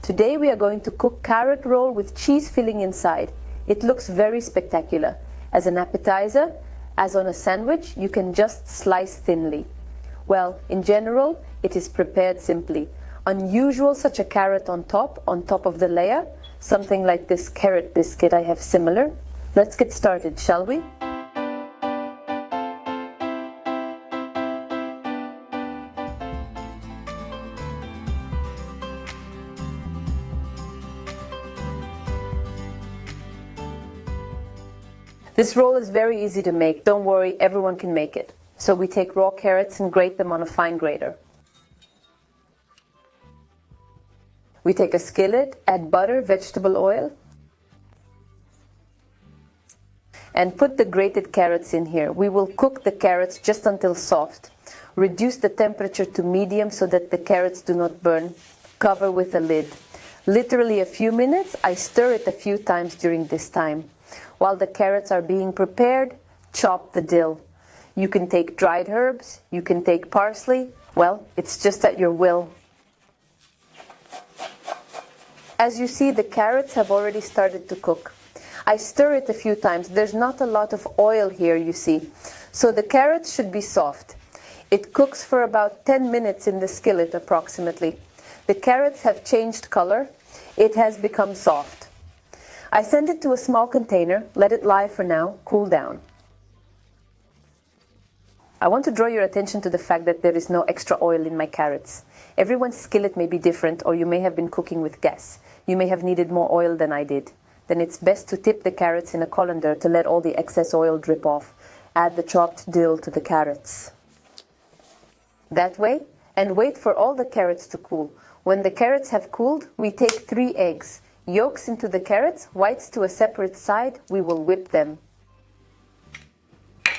Today we are going to cook carrot roll with cheese filling inside. It looks very spectacular. As an appetizer, as on a sandwich, you can just slice thinly. Well, in general, it is prepared simply. Unusual, such a carrot on top of the layer. Something like this carrot biscuit I have similar. Let's get started, shall we? This roll is very easy to make. Don't worry, everyone can make it. So we take raw carrots and grate them on a fine grater. We take a skillet, add butter, vegetable oil, and put the grated carrots in here. We will cook the carrots just until soft. Reduce the temperature to medium so that the carrots do not burn. Cover with a lid. Literally a few minutes. I stir it a few times during this time. While the carrots are being prepared, chop the dill. You can take dried herbs, you can take parsley. Well, it's just at your will. As you see, the carrots have already started to cook. I stir it a few times. There's not a lot of oil here, you see. So the carrots should be soft. It cooks for about 10 minutes in the skillet approximately. The carrots have changed color. It has become soft. I send it to a small container, let it lie for now, cool down. I want to draw your attention to the fact that there is no extra oil in my carrots. Everyone's skillet may be different, or you may have been cooking with gas. You may have needed more oil than I did. Then it's best to tip the carrots in a colander to let all the excess oil drip off. Add the chopped dill to the carrots. That way, and wait for all the carrots to cool. When the carrots have cooled, we take 3 eggs. Yolks into the carrots, whites to a separate side. We will whip them.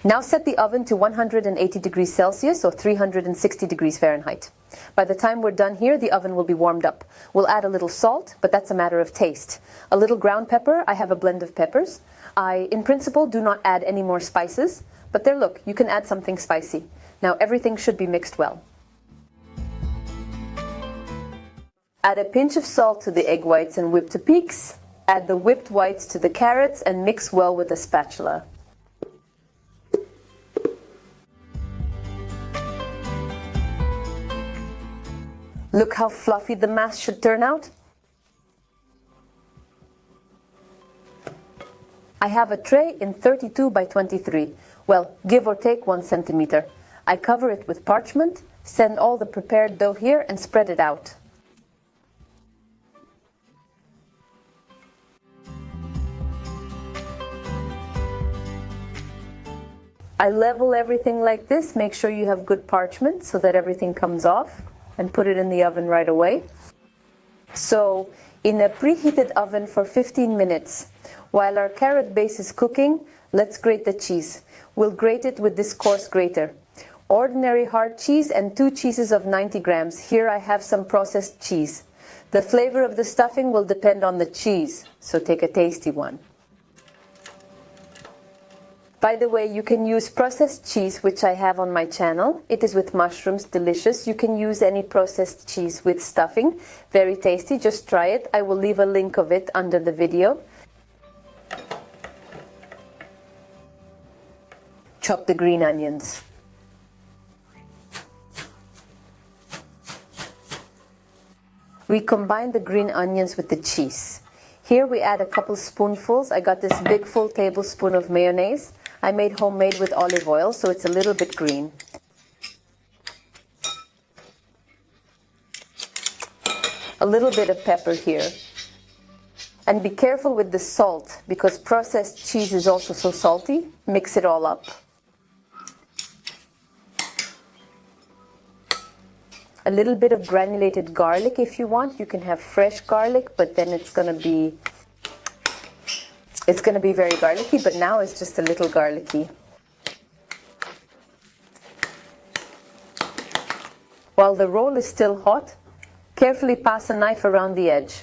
Now set the oven to 180 degrees Celsius or 360 degrees Fahrenheit. By the time we're done here, the oven will be warmed up. We'll add a little salt, but that's a matter of taste. A little ground pepper. I have a blend of peppers. I, in principle, do not add any more spices, but there, look, you can add something spicy. Now everything should be mixed well. Add a pinch of salt to the egg whites and whip to peaks. Add the whipped whites to the carrots and mix well with a spatula. Look how fluffy the mass should turn out. I have a tray in 32 by 23. Well, give or take 1 centimeter. I cover it with parchment, send all the prepared dough here and spread it out. I level everything like this. Make sure you have good parchment so that everything comes off, and put it in the oven right away. So in a preheated oven for 15 minutes. While our carrot base is cooking, let's grate the cheese. We'll grate it with this coarse grater. Ordinary hard cheese and 2 cheeses of 90 grams. Here I have some processed cheese. The flavor of the stuffing will depend on the cheese, so take a tasty one. By the way, you can use processed cheese, which I have on my channel. It is with mushrooms, delicious. You can use any processed cheese with stuffing. Very tasty, just try it. I will leave a link of it under the video. Chop the green onions. We combine the green onions with the cheese. Here we add a couple spoonfuls. I got this big full tablespoon of mayonnaise. I made homemade with olive oil, so it's a little bit green. A little bit of pepper here. And be careful with the salt, because processed cheese is also so salty. Mix it all up. A little bit of granulated garlic if you want. You can have fresh garlic, but then it's going to be very garlicky, but now it's just a little garlicky. While the roll is still hot, carefully pass a knife around the edge.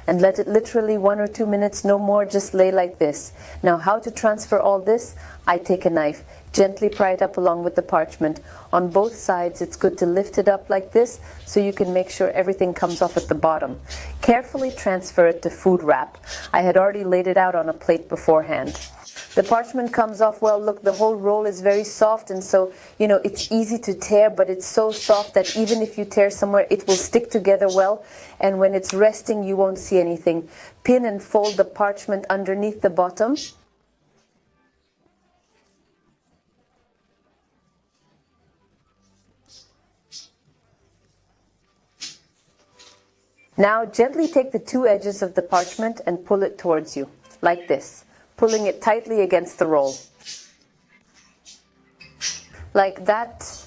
And let it literally 1 or 2 minutes, no more, just lay like this. Now how to transfer all this? I take a knife, Gently pry it up along with the parchment. On both sides, it's good to lift it up like this so you can make sure everything comes off at the bottom. Carefully transfer it to food wrap. I had already laid it out on a plate beforehand. The parchment comes off well. Look, the whole roll is very soft, and so, you know, it's easy to tear, but it's so soft that even if you tear somewhere, it will stick together well, and when it's resting, you won't see anything. Pin and fold the parchment underneath the bottom. Now gently take the two edges of the parchment and pull it towards you, like this, pulling it tightly against the roll. Like that.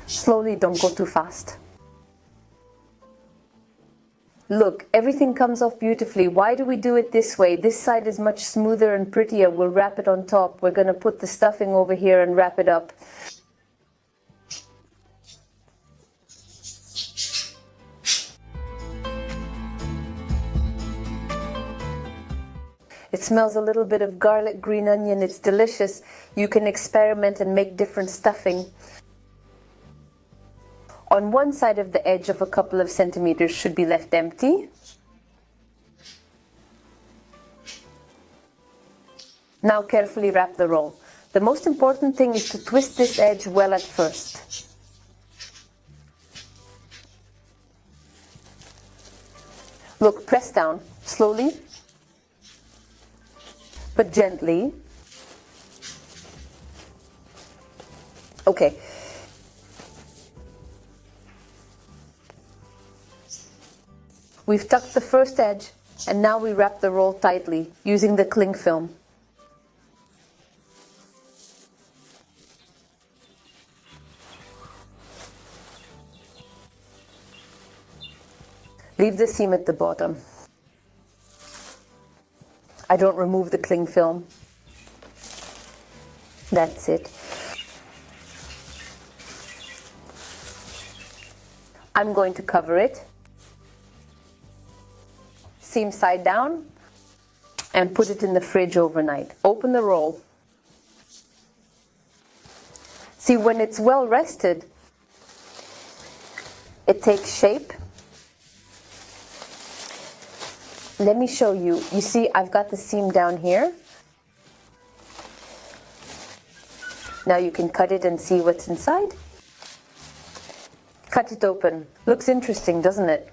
Slowly, don't go too fast. Look, everything comes off beautifully. Why do we do it this way? This side is much smoother and prettier. We'll wrap it on top. We're going to put the stuffing over here and wrap it up. It smells a little bit of garlic, green onion. It's delicious. You can experiment and make different stuffing. On one side of the edge of a couple of centimeters should be left empty. Now carefully wrap the roll. The most important thing is to twist this edge well at first. Look, press down slowly, but gently. Okay. We've tucked the first edge, and now we wrap the roll tightly using the cling film. Leave the seam at the bottom. I don't remove the cling film. That's it. I'm going to cover it. Seam side down and put it in the fridge overnight. Open the roll. See, when it's well rested, it takes shape. Let me show you. You see, I've got the seam down here. Now you can cut it and see what's inside. Cut it open. Looks interesting, doesn't it?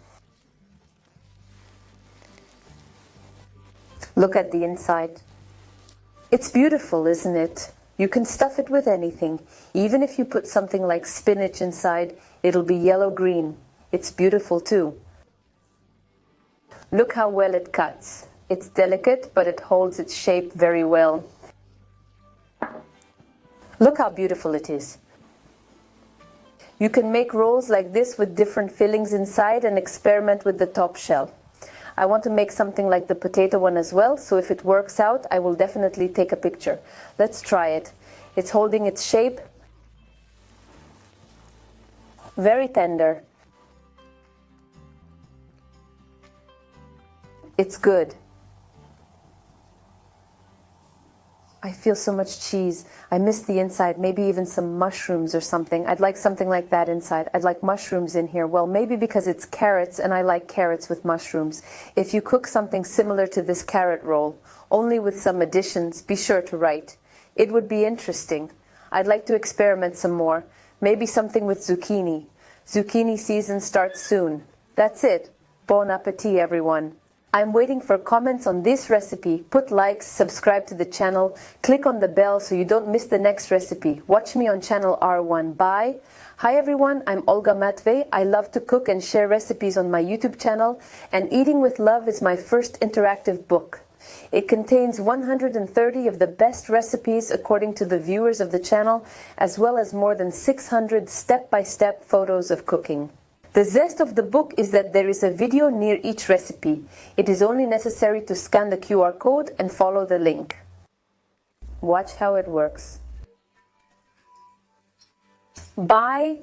Look at the inside. It's beautiful, isn't it? You can stuff it with anything. Even if you put something like spinach inside, it'll be yellow-green. It's beautiful too. Look how well it cuts. It's delicate, but it holds its shape very well. Look how beautiful it is. You can make rolls like this with different fillings inside and experiment with the top shell. I want to make something like the potato one as well, so if it works out, I will definitely take a picture. Let's try it. It's holding its shape. Very tender. It's good. I feel so much cheese. I miss the inside, maybe even some mushrooms or something. I'd like something like that inside. I'd like mushrooms in here. Well, maybe because it's carrots and I like carrots with mushrooms. If you cook something similar to this carrot roll, only with some additions, be sure to write. It would be interesting. I'd like to experiment some more. Maybe something with zucchini. Zucchini season starts soon. That's it. Bon appetit, everyone. I'm waiting for comments on this recipe. Put likes, subscribe to the channel, click on the bell so you don't miss the next recipe. Watch me on channel R1. Bye. Hi everyone, I'm Olga Matvey. I love to cook and share recipes on my YouTube channel, and Eating with Love is my first interactive book. It contains 130 of the best recipes according to the viewers of the channel, as well as more than 600 step-by-step photos of cooking. The zest of the book is that there is a video near each recipe. It is only necessary to scan the QR code and follow the link. Watch how it works. Buy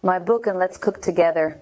my book and let's cook together.